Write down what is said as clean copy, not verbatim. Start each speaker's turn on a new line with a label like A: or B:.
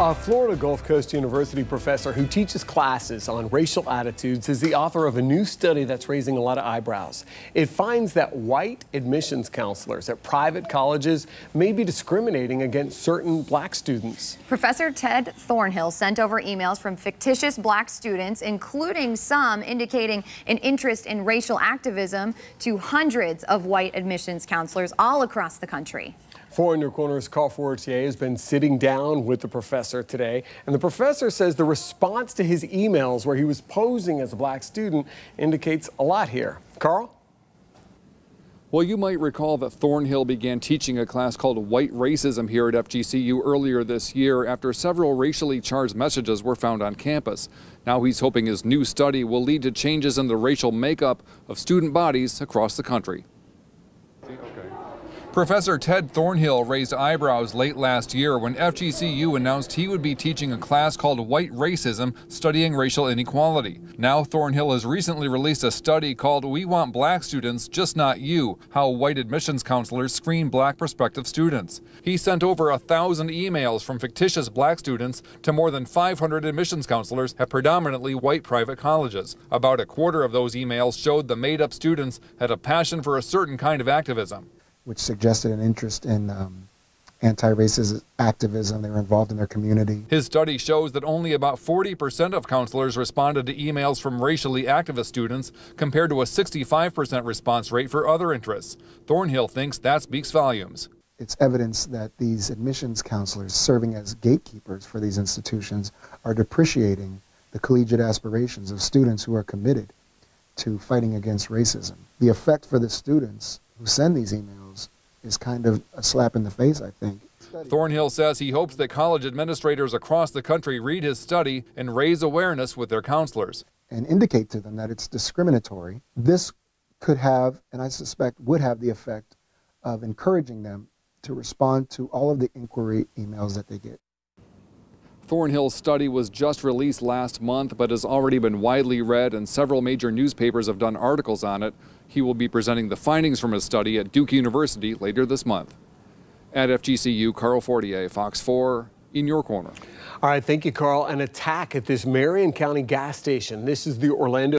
A: A Florida Gulf Coast University professor who teaches classes on racial attitudes is the author of a new study that's raising a lot of eyebrows. It finds that white admissions counselors at private colleges may be discriminating against certain black students.
B: Professor Ted Thornhill sent over emails from fictitious black students, including some indicating an interest in racial activism, to hundreds of white admissions counselors all across the country.
A: 4 in Your Corner's Carl Fortier has been sitting down with the professor today, and the professor says the response to his emails where he was posing as a black student indicates a lot here. Carl?
C: Well, you might recall that Thornhill began teaching a class called White Racism here at FGCU earlier this year after several racially charged messages were found on campus. Now he's hoping his new study will lead to changes in the racial makeup of student bodies across the country. Professor Ted Thornhill raised eyebrows late last year when FGCU announced he would be teaching a class called White Racism, studying racial inequality. Now Thornhill has recently released a study called We Want Black Students, Just Not You, how white admissions counselors screen black prospective students. He sent over 1,000 emails from fictitious black students to more than 500 admissions counselors at predominantly white private colleges. About a quarter of those emails showed the made-up students had a passion for a certain kind of activism,
D: which suggested an interest in anti-racist activism. They were involved in their community.
C: His study shows that only about 40% of counselors responded to emails from racially activist students, compared to a 65% response rate for other interests. Thornhill thinks that speaks volumes.
D: It's evidence that these admissions counselors, serving as gatekeepers for these institutions, are depreciating the collegiate aspirations of students who are committed to fighting against racism. The effect for the students who send these emails is kind of a slap in the face, I think.
C: Thornhill says he hopes that college administrators across the country read his study and raise awareness with their counselors,
D: and indicate to them that it's discriminatory. This could have, and I suspect would have, the effect of encouraging them to respond to all of the inquiry emails that they get.
C: Thornhill's study was just released last month, but has already been widely read, and several major newspapers have done articles on it. He will be presenting the findings from his study at Duke University later this month. At FGCU, Carl Fortier, Fox 4, in your corner.
A: All right, thank you, Carl. An attack at this Marion County gas station. This is the Orlando